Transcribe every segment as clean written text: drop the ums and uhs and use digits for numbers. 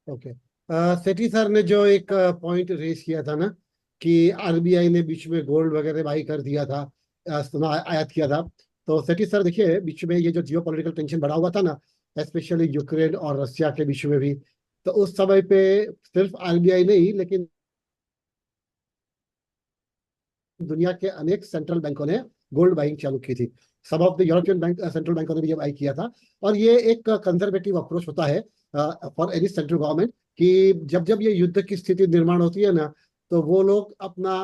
Okay. सेठी sir ने जो एक पॉइंट रेस किया था ना, कि आरबीआई ने बीच में गोल्ड वगैरह बाई कर दिया था, सोना आयात किया था। तो सेठी सर देखिए, बीच में ये जो जियो पॉलिटिकल टेंशन बढ़ा हुआ था ना, स्पेशली यूक्रेन और रशिया के बीच में भी, तो उस समय पे सिर्फ आरबीआई नहीं, लेकिन दुनिया के अनेक सेंट्रल बैंकों ने गोल्ड बाइंग चालू की थी। सब of the European bank central बैंकों ने भी ये बाई किया था। और ये एक कंजर्वेटिव अप्रोच होता है फॉर एनी सेंट्रल गवर्नमेंट, कि जब जब ये युद्ध की स्थिति निर्माण होती है ना, तो वो लोग अपना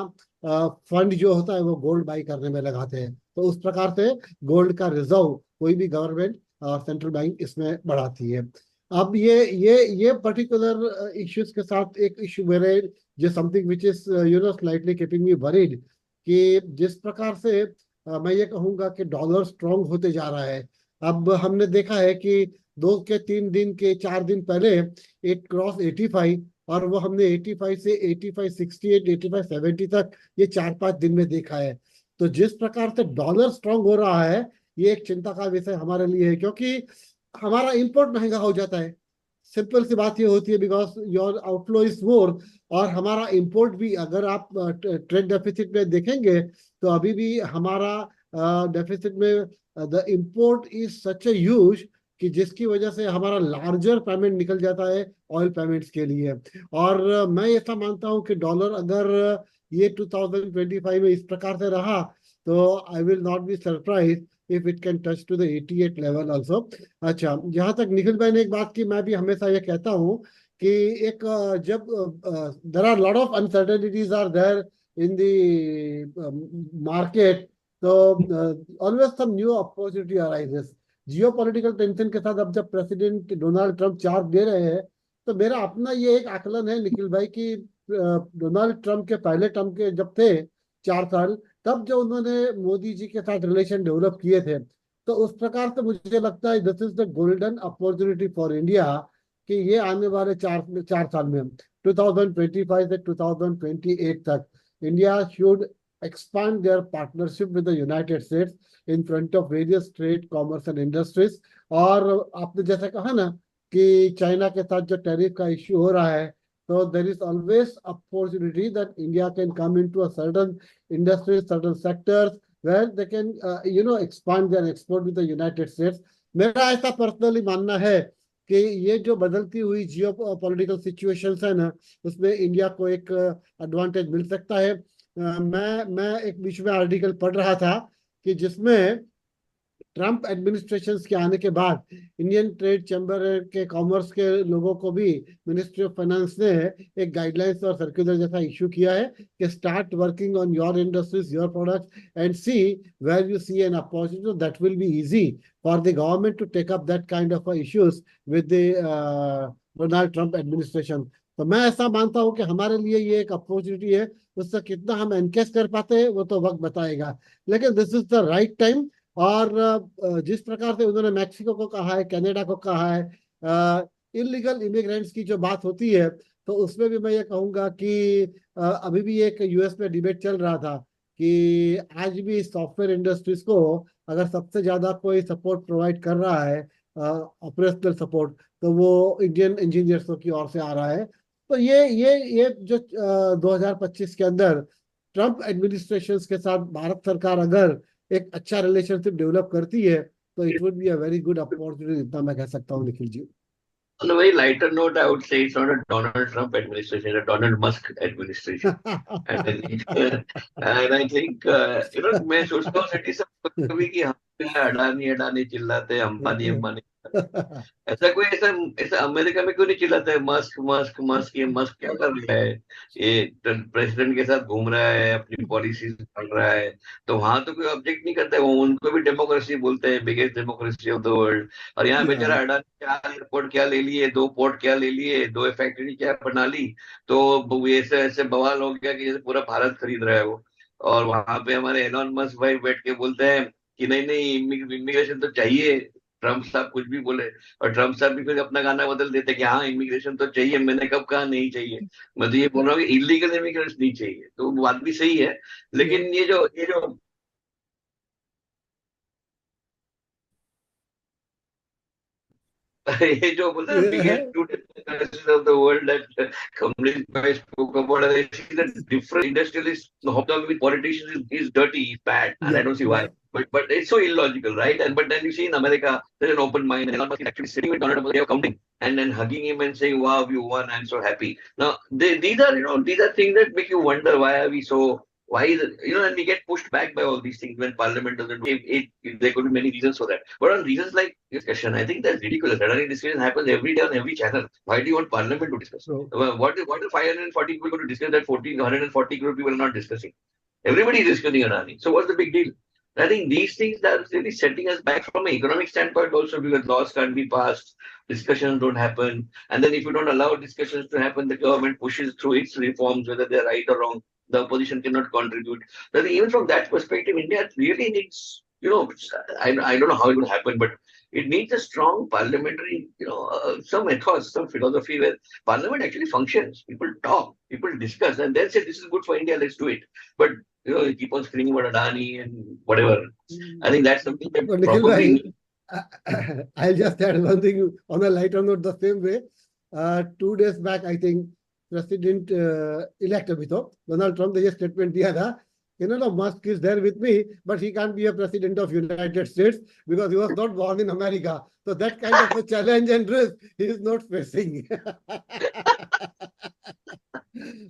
फंड जो होता है वो गोल्ड बाई करने में लगाते हैं। तो उस प्रकार से गोल्ड का रिजर्व कोई भी गवर्नमेंट और सेंट्रल बैंक इसमें बढ़ाती है। अब ये पर्टिकुलर इश्यूज के साथ एक इशू मेरे, जो something which is slightly keeping me worried, कि जिस प्रकार से मैं ये कहूंगा कि डॉलर स्ट्रांग होते जा रहा है। अब हमने देखा है कि 2 के 3 दिन के 4 दिन पहले एक क्रॉस 85, और वो हमने 85 से 85 68 85 70 तक ये 4 5 दिन में देखा है। तो जिस प्रकार से डॉलर स्ट्रांग हो रहा है, ये एक चिंता का विषय हमारे लिए है, क्योंकि हमारा इंपोर्ट महंगा हो जाता है। सिंपल सी बात ये होती है, because your outflow is more, और हमारा इंपोर्ट भी, अगर आप ट्रेड डेफिसिट में देखेंगे, तो अभी भी हमारा डेफिसिट में the import is such a huge, कि जिसकी वजह से हमारा लार्जर पेमेंट निकल जाता है ऑयल पेमेंट्स के लिए। और मैं ऐसा मानता हूं कि डॉलर अगर ये 2025 में इस प्रकार से रहा, तो I will not be surprise if it can touch to the 88 level also. अच्छा, जहां तक निखिल भाई ने एक बात की, मैं भी हमेशा ये कहता हूँ कि एक जब there are lot of uncertainties are there in the market, तो always some new opportunity arises. Geo political tension के साथ अब जब प्रेसिडेंट डोनाल्ड ट्रंप चार्ज दे रहे हैं, तो मेरा अपना ये एक आकलन है निखिल भाई, कि डोनाल्ड ट्रंप के पहले टर्म के जब थे 4 साल, तब जो उन्होंने मोदी जी के साथ रिलेशन डेवलप किए थे, तो उस प्रकार से मुझे लगता है this is the golden opportunity for India, कि ये आने वाले 4 4 साल में 2025 से 2028 तक India should expand their partnership with the United States in front of various trade, commerce and industries। और आपने जैसा कहा ना कि चाइना के साथ जो टैरिफ का इश्यू हो रहा है, तो there is always opportunity that India can come into a certain industries, certain sectors where they can expand their export with the United States। मेरा ऐसा पर्सनली मानना है कि ये जो बदलती हुई जियो पॉलिटिकल सिचुएशंस है ना, उसमें इंडिया को एक एडवांटेज मिल सकता है। मैं एक बीच में आर्टिकल पढ़ रहा था, कि जिसमें ट्रम्प एडमिनिस्ट्रेशन के आने के बाद इंडियन ट्रेड चैम्बर के कॉमर्स के लोगों को भी मिनिस्ट्री ऑफ फाइनेंस ने एक गाइडलाइंस और सर्कुलर जैसा इशू किया है, कि start working on your industries, your products, and see where you see an opportunity that will be easy for the government to take up that kind of issues with the Donald Trump administration. तो मैं ऐसा मानता हूं कि हमारे लिए ये एक अपॉर्चुनिटी है। उससे कितना हम एनकेज कर पाते हैं वो तो वक्त बताएगा, लेकिन this is the right time. और जिस प्रकार से उन्होंने मैक्सिको को कहा है, कनाडा को कहा है, इलीगल इमिग्रेंट्स की जो बात होती है, तो उसमें भी मैं ये कहूंगा कि अभी भी एक यूएस में डिबेट चल रहा था, कि आज भी सॉफ्टवेयर इंडस्ट्रीज को अगर सबसे ज्यादा कोई सपोर्ट प्रोवाइड कर रहा है, ऑपरेशनल सपोर्ट, तो वो इंडियन इंजीनियर्स की ओर से आ रहा है। तो ये जो 2025 के अंदर ट्रम्प एडमिनिस्ट्रेशन के साथ भारत सरकार अगर एक अच्छा रिलेशनशिप डेवलप करती है, तो it would be a very good opportunity, इतना मैं कह सकता हूँ Nikhil ji. On a very lighter note, I would say it's not a Donald Trump administration, it's a Donald Musk administration. And I think, and I think मैं सोचता हूँ city से कभी कि हम पे अडानी अडानी चिल्लाते हैं, अंबानी अंबानी चिल्लाते हैं। ऐसा कोई ऐसा ऐसा अमेरिका में क्यों नहीं चिल्लाता है, मस्क मस्क मस्क, ये मस्क क्या कर रहा है, ये प्रेसिडेंट के साथ घूम रहा है, अपनी पॉलिसीज कर रहा है। तो वहां तो कोई ऑब्जेक्ट नहीं करता है, वो उनको भी डेमोक्रेसी बोलते हैं, biggest democracy of the world. और यहाँ बेचारा अडानी क्या एयरपोर्ट क्या ले लिए, 2 पोर्ट क्या ले लिए, 2 फैक्ट्री क्या बना ली। तो वो ऐसे ऐसे बवाल हो गया कि जैसे पूरा भारत खरीद रहा है वो। और वहां पे हमारे एलॉन मस्क भाई बैठ के बोलते हैं कि नहीं नहीं, इमिग्रेशन तो चाहिए। ट्रम्प साहब कुछ भी बोले, और ट्रम्प साहब भी फिर अपना गाना बदल देते कि हाँ इमिग्रेशन तो चाहिए। मैंने कब कहा नहीं चाहिए? मैं तो ये बोल रहा हूँ कि इलीगल इमिग्रेशन नहीं चाहिए, तो वो बात भी सही है। लेकिन ये जो ये जो बोला biggest two countries of the world that Kamlesh Bhai spoke about, and I see that different industrialists hobnobbing with politicians is dirty, is bad, and I Yeah, don't see why. yeah. But it's so illogical, right? And but then you see in America, there's an open mind, and Elon Musk is actually sitting with Donald Trump, they are counting, and then hugging him and saying, "Wow, you won! I'm so happy." Now, these are these are things that make you wonder why are we so. Why is it, and we get pushed back by all these things when Parliament doesn't. There could be many reasons for that. But on reasons like discussion, I think that's ridiculous. Suddenly discussion happens every day on every channel. Why do you want Parliament to discuss? So, What are 540 people going to discuss that 140 crore people are not discussing? Everybody is discussing Adani. So what's the big deal? I think these things are really setting us back from an economic standpoint also because laws can't be passed, discussions don't happen. And then if you don't allow discussions to happen, the government pushes through its reforms, whether they're right or wrong. The opposition cannot contribute. So I think even from that perspective, India really needs, I don't know how it will happen, but it needs a strong parliamentary, some ethos, some philosophy where parliament actually functions. People talk, people discuss, and then say, this is good for India, let's do it. But you keep on screaming about Adani and whatever. I think that's something that but Nikhil probably bhai, I'll just add one thing on a lighter note the same way. 2 days back, I think, President elect अभी तो Donald Trump ने ये statement दिया था, Musk is there with me, but he can't be a president of United States because he was not born in America. So that kind of a challenge and risk he is not facing.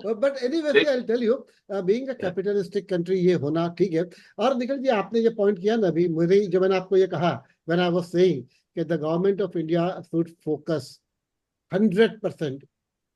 But anyway, I'll tell you, being a capitalistic country ये होना ठीक है. और निखिल जी आपने ये point किया ना अभी मेरे जो मैंने आपको ये कहा when I was saying that the government of India should focus 100%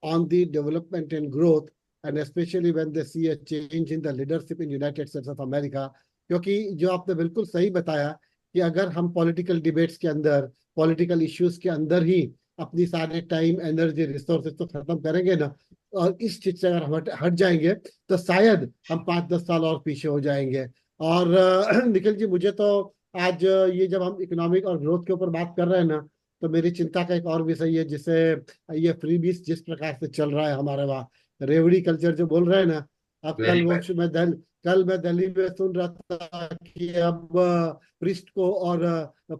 on the development and growth, and especially when they see a change in the leadership in United States of America. क्योंकि जो आपने बिल्कुल सही बताया कि अगर हम political debates के अंदर पॉलिटिकल इश्यूज के अंदर ही अपनी सारे टाइम एनर्जी रिसोर्सेज को खत्म करेंगे ना और इस चीज से अगर हम हट जाएंगे तो शायद हम 5-10 साल और पीछे हो जाएंगे. और निखिल जी मुझे तो आज ये जब हम इकोनॉमिक और ग्रोथ के ऊपर बात कर रहे हैं ना तो मेरी चिंता का एक और विषय है जिसे ये फ्रीबीज जिस प्रकार से चल रहा है हमारे वहाँ रेवड़ी कल्चर जो बोल रहे हैं ना. अब very bad. कल मैं दिल्ली में सुन रहा था कि अब प्रिस्ट को और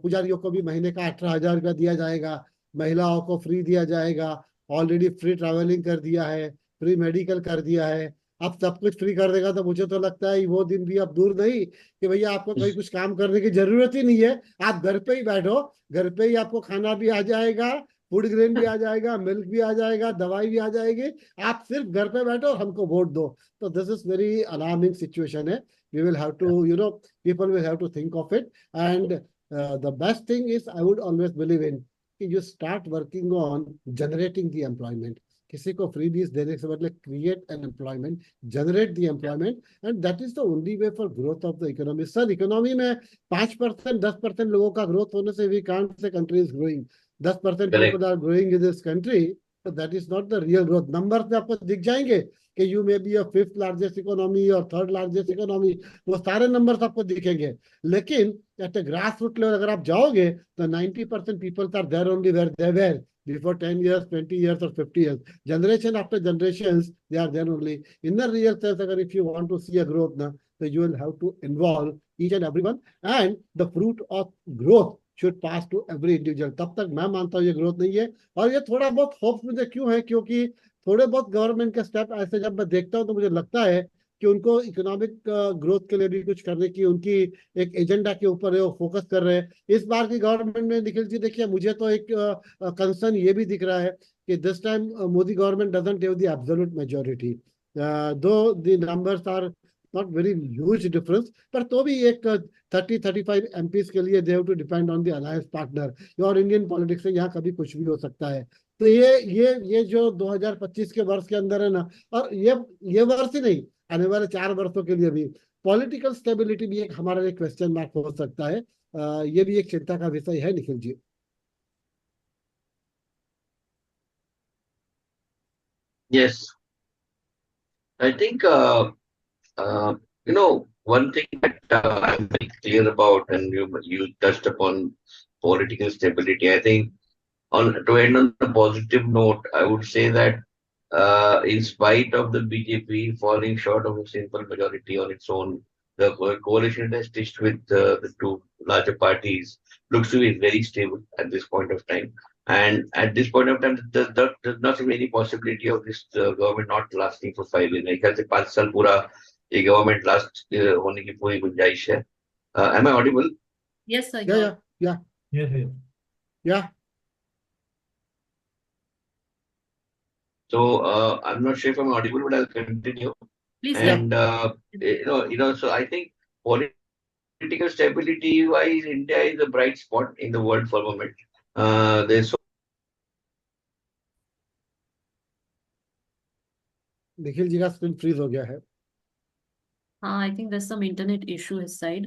पुजारियों को भी महीने का 18,000 रुपया दिया जाएगा, महिलाओं को फ्री दिया जाएगा, ऑलरेडी फ्री ट्रैवलिंग कर दिया है, फ्री मेडिकल कर दिया है. अब सब कुछ फ्री कर देगा तो मुझे तो लगता है वो दिन भी अब दूर नहीं कि भैया आपको कहीं कुछ काम करने की जरूरत ही नहीं है, आप घर पे ही बैठो, घर पे ही आपको खाना भी आ जाएगा, फूड ग्रेन भी आ जाएगा, मिल्क भी आ जाएगा, दवाई भी आ जाएगी, आप सिर्फ घर पे बैठो और हमको वोट दो. तो this is very alarming situation है. We will have to people will have to think of it. And the best thing is I would always believe in कि you start working on generating the employment. किसी को freebies देने से मतलब create an employment, generate the employment, and that is the only way for growth of the economy. Sir economy में 5% 10% लोगों का growth होने से we can't say country is growing. 10% correct. people are growing in this country, so that is not the real growth. Numbers में आपको दिख जाएंगे कि you may be a 5th largest economy or 3rd largest economy, वो सारे numbers आपको दिखेंगे. लेकिन at a grassroots level अगर आप जाओगे तो 90% people are there only where they were before 10 years, 20 years or 50 years. Generation after generations, they are there only. In the real sense, अगर if you want to see a growth ना, so you will have to involve each and everyone, and the fruit of growth should pass to every individual. तब तक मैं मानता हूँ ये growth नहीं है. और ये थोड़ा बहुत होप्स मुझे क्यों है क्योंकि थोड़े बहुत गवर्नमेंट के स्टेप ऐसे जब मैं देखता हूँ तो मुझे लगता है कि उनको इकोनॉमिक ग्रोथ के लिए भी कुछ करने की उनकी एक एजेंडा के ऊपर है, वो फोकस कर रहे हैं. इस बार की गवर्नमेंट में निखिल जी देखिए मुझे तो एक कंसर्न ये भी दिख रहा है कि this time Modi government doesn't have the absolute majority, though the numbers are not very huge difference, पर तो भी एक 30-35 MPs के लिए they have to depend on the alliance partner. और इंडियन पॉलिटिक्स में यहाँ कभी कुछ भी हो सकता है. तो ये जो 2025 के वर्ष के अंदर है ना, और ये वर्ष ही नहीं, आने वाले 4 वर्षों के लिए भी पॉलिटिकल स्टेबिलिटी भी एक हमारा एक क्वेश्चन मार्क हो सकता है. ये भी एक चिंता का विषय है Nikhil ji. Yes, I think one thing that I'm very clear about, and you touched upon political stability. I think to end on a positive note, I would say that in spite of the BJP falling short of a simple majority on its own, the coalition it has stitched with the two larger parties looks to be very stable at this point of time. And at this point of time, there's not any possibility of this government not lasting for 5 years. मेरे ख्याल से 5 साल पूरा ये government last होने की पूरी गुंजाइश है. Am I audible? Yes, sir, Yeah, you're. yeah, yeah, Yes, yes. yeah. So I'm not sure if I'm audible, but I'll continue. Please, And so I think political stability wise, India is a bright spot in the world for the moment. There's so Nikhil ji का screen freeze हो गया है. I think there's some internet issue his side.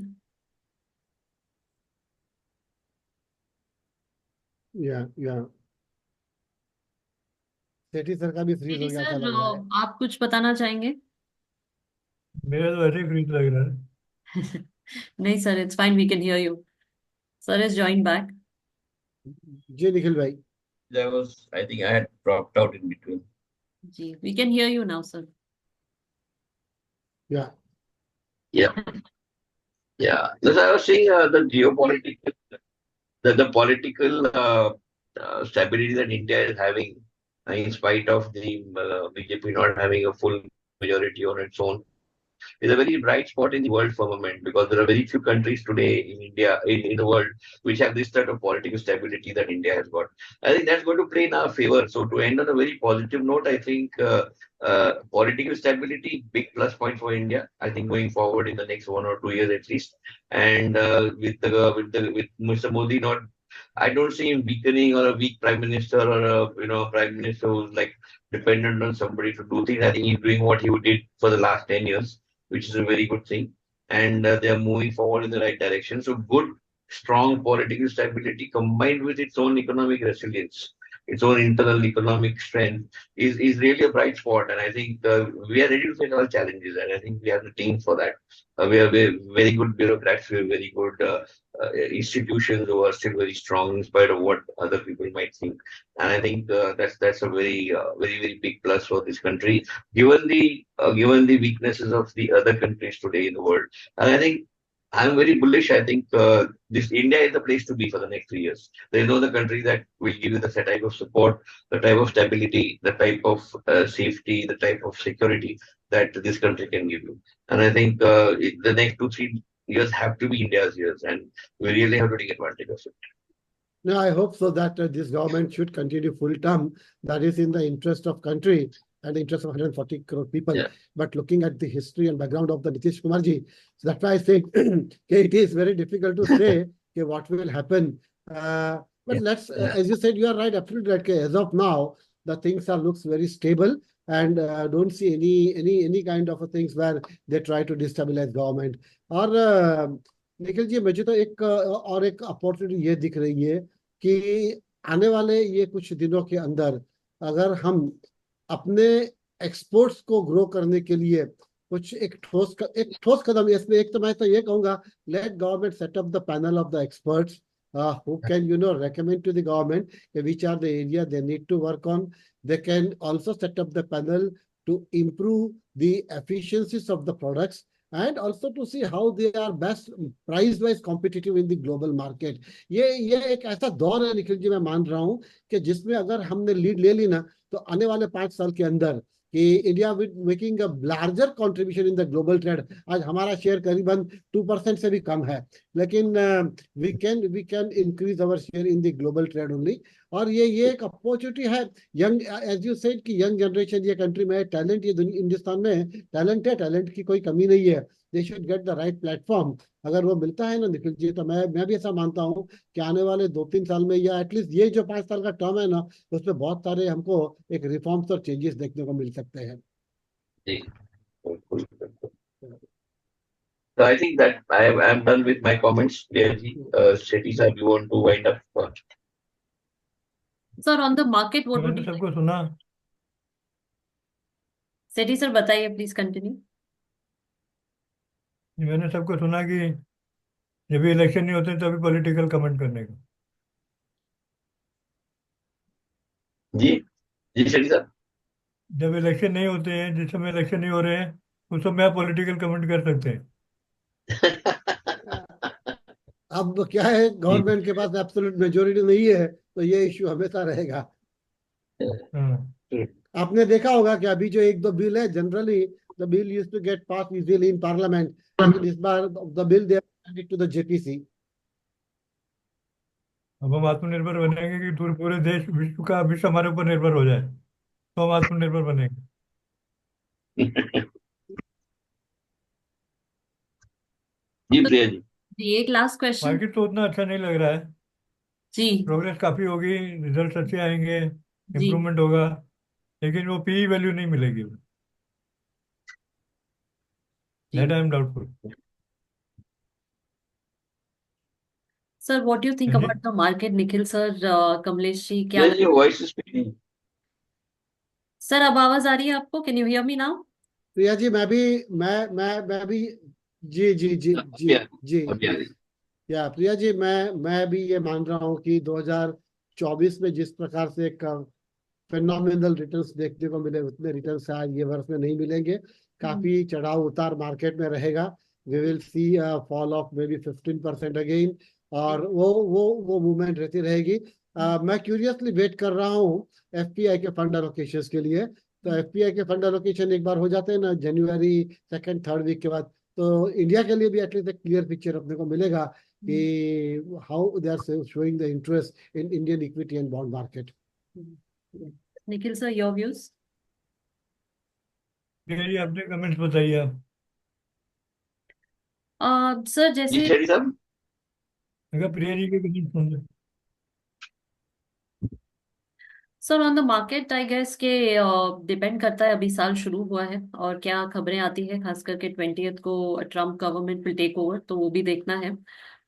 या सेठी sir का भी freeze हो Shetty गया था sir, लग रहा है. आप कुछ बताना चाहेंगे? मेरा तो ऐसे ही फ्रीज लग रहा है. नहीं sir, it's fine, we can hear you. Sir has joined back. जी निखिल भाई. I think I had dropped out in between. Ji, we can hear you now, sir. या Yeah, yeah. As I was saying, the geopolitical, the political stability that India is having, in spite of the BJP not having a full majority on its own, is a very bright spot in the world firmament, because there are very few countries today in India, in the world, which have this sort of political stability that India has got. I think that's going to play in our favor. So to end on a very positive note, I think political stability, big plus point for India. I think going forward in the next 1 or 2 years at least, and with Mr. Modi not. I don't see him weakening or a weak prime minister or a prime minister who's like dependent on somebody to do things. I think he's doing what he did for the last 10 years, which is a very good thing. And they are moving forward in the right direction. So good, strong political stability combined with its own economic resilience, its own internal economic strength is really a bright spot. And I think we are ready to face all challenges. And I think we have the team for that. We are very good bureaucrats. We are very good institutions who are still very strong in spite of what other people might think. And I think that's a very big plus for this country, given the weaknesses of the other countries today in the world. And I think I'm very bullish. I think this India is the place to be for the next 3 years. There is no other country that will give you the type of support, the type of stability, the type of safety, the type of security that this country can give you. And I think the next 2 3 years have to be India's years, and we really have to take advantage of it. No, I hope so that this government should continue full term. That is in the interest of country and the interest of 140 crore people. Yeah. But looking at the history and background of the Nitish Kumar ji, so that's why I say it is very difficult to say what will happen. But let's, as you said, you are right, absolutely right. As of now, the things are looks very stable, and don't see any kind of a things where they try to destabilize government. और निखिल जी, मुझे तो और एक opportunity ये दिख रही है कि आने वाले ये कुछ दिनों के अंदर अगर हम अपने एक्सपोर्ट्स को ग्रो करने के लिए कुछ एक ठोस कदम, इसमें एक तो मैं तो ये कहूंगा, let government set up the panel of the experts who can recommend to the government which are the area they need to work on. They can also set up the panel to improve the efficiencies of the products and also to see how they are best price wise competitive in the global market. ये एक ऐसा दौर है निखिल जी, मैं मान रहा हूँ कि जिसमें अगर हमने लीड ले ली ना, तो आने वाले 5 साल के अंदर कि India with making a larger contribution in the global trade. आज हमारा शेयर करीबन 2% से भी कम है, लेकिन we can increase our share in the global trade only. और ये एक अपॉर्चुनिटी है. यंग, एज यू सेड कि यंग जनरेशन ये कंट्री में टैलेंट, ये हिंदुस्तान में टैलेंट है, टैलेंट की कोई कमी नहीं है. They should get the right platform. अगर वो मिलता है ना निखिल जी, तो मैं भी ऐसा मानता हूँ कि आने वाले 2-3 साल में या एटलीस्ट ये जो 5 साल का टर्म है ना, उसमें बहुत सारे हमको एक रिफॉर्म्स और चेंजेस देखने को मिल सकते हैं. जी, बिल्कुल, बिल्कुल. So I think that I am done with my comments. Shetty sir, you want to wind up? Sir, on the market, what would मैंने you like? सबको सुना. Shetty sir, बताइए, please continue. मैंने सबको सुना कि जब भी इलेक्शन नहीं होते तभी पॉलिटिकल कमेंट करने का. जी जी शेट्टी सर. जब इलेक्शन नहीं होते हैं, जिस समय इलेक्शन नहीं हो रहे हैं, उस समय आप पॉलिटिकल कमेंट कर सकते हैं. अब क्या है, गवर्नमेंट के पास एब्सोल्यूट मेजोरिटी नहीं है, तो ये इश्यू हमेशा रहेगा। हाँ, आपने देखा होगा कि अभी जो एक दो बिल है, generally the bill used to get pass easily in parliament, लेकिन इस बार the bill they to the JPC. अब हम आत्मनिर्भर बनेंगे कि पूरे पूरे देश विश्व हमारे ऊपर निर्भर हो जाए, तो हम आत्मनिर्भर बनेंगे। जी तो प्रिया जी। जी, एक लास्ट क्वेश्चन। मार्केट तो उतना अच्छा नहीं लग रहा है। जी प्रोग्रेस काफी होगी, रिजल्ट अच्छे आएंगे, जी इम्प्रूवमेंट होगा, लेकिन वो पी वैल्यू नहीं मिलेगी। दैट जी I am doubtful. Sir, what you think हाँ जी। About the market, Nikhil sir, Kamlesh ji, क्या प्रिया लग... जी वॉइस स्पीकिंग। सर, अब आवाज आ रही है आपको? Can you hear me now? Priya ji, मैं भी जी जी जी जी अभी आ जी। अभी आ रही। या प्रिया जी, मैं भी ये मान रहा हूँ कि 2024 में जिस प्रकार से एक फेनोमिनल रिटर्न्स देखने को मिले, उतने रिटर्न्स शायद ये वर्ष में नहीं मिलेंगे। काफी चढ़ाव उतार मार्केट में रहेगा। We will see fall of maybe 15% again, और वो मूवमेंट रहती रहेगी। मैं क्यूरियसली वेट कर रहा हूँ एफपीआई के फंड एलोकेशन के लिए। तो एफपीआई के फंड एलोकेशन एक बार हो जाते हैं ना, जनवरी सेकंड थर्ड वीक के बाद, तो इंडिया के लिए भी एटलीस्ट एक क्लियर पिक्चर अपने को मिलेगा कि how they are showing the interest in Indian equity and bond market. Nikhil sir, your views? ये अपने कमेंट्स बताइए आप। सर, जी जैसे शेरी साहब। मैं कहा प्रिया जी के कमेंट्स सुन लें। Sir, on the market I guess के डिपेंड करता है, अभी साल शुरू हुआ है और क्या खबरें आती है, खास करके 20th को Trump government will take over, तो वो भी देखना है।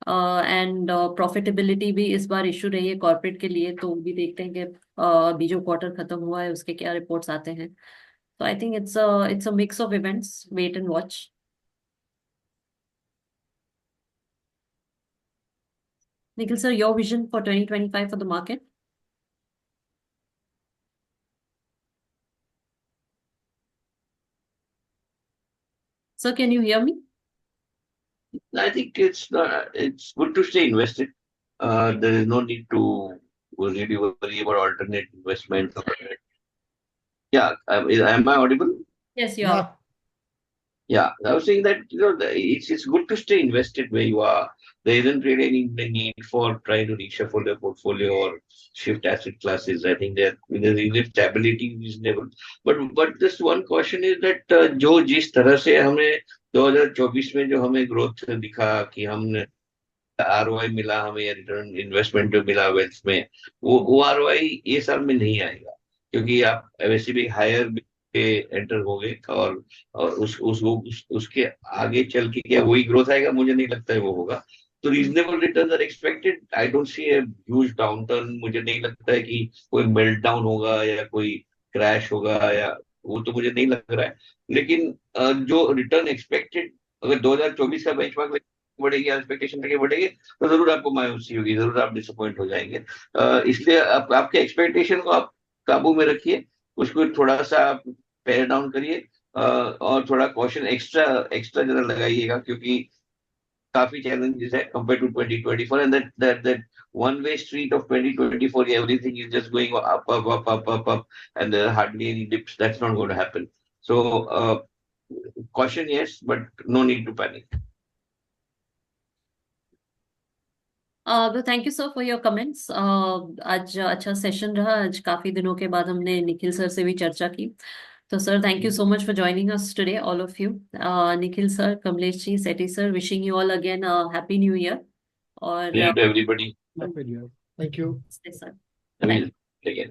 एंड प्रॉफिटेबिलिटी भी इस बार इशू रही है कॉर्पोरेट के लिए, तो वो भी देखते हैं कि अभी जो क्वार्टर खत्म हुआ है उसके क्या रिपोर्ट्स आते हैं। तो I think it's a mix of events, wait and watch. Nikhil sir, your vision for 2025 for the market? Sir, can you hear me? I think it's good to stay invested. There is no need to really worry about alternate investment. Yeah, am I audible? Yes, you are. Yeah. Yeah, I was saying that it's good to stay invested where you are. There isn't really any need for trying to reshuffle your portfolio or shift asset classes. I think that there is stability reasonable. But this one caution is that जो जिस तरह से हमें 2024 में जो हमें growth दिखा कि हमने आरओआई मिला हमें या रिटर्न इन्वेस्टमेंट जो मिला वेल्थ में, वो आरओआई ये साल में नहीं आएगा, क्योंकि आप वैसे भी हायर पे एंटर हो गए। और उसके आगे चल के क्या वही ग्रोथ आएगा, मुझे नहीं लगता है वो होगा। तो reasonable return are expected. I don't see a huge downturn. मुझे नहीं लगता है कि कोई मेल्ट डाउन होगा या कोई क्रैश होगा, या वो तो मुझे नहीं लग रहा है। लेकिन जो रिटर्न एक्सपेक्टेड, अगर 2024 का बेंचमार्क बढ़ेगी, एक्सपेक्टेशन लेके बढ़ेगी, तो जरूर आपको मायूसी होगी, जरूर आप डिसअपॉइंट हो जाएंगे। इसलिए आपके एक्सपेक्टेशन को आप काबू में रखिए, उसको थोड़ा सा आप पेयर डाउन करिए, और थोड़ा कॉशन एक्स्ट्रा एक्स्ट्रा जरा लगाइएगा, क्योंकि काफी चैलेंजेस है compare to 2024। And that one way street of 2024, everything is just going up, and there are hardly any dips. That's not going to happen. So caution, yes, but no need to panic. तो thank you sir for your comments. आज अच्छा session रहा, आज काफी दिनों के बाद हमने निखिल सर से भी चर्चा की। तो sir, thank you so much for joining us today, all of you. Nikhil sir, Kamlesh ji, Sethi sir, wishing you all again happy New Year. और To everybody. Happy New Year. Thank you. Sir, I mean, again.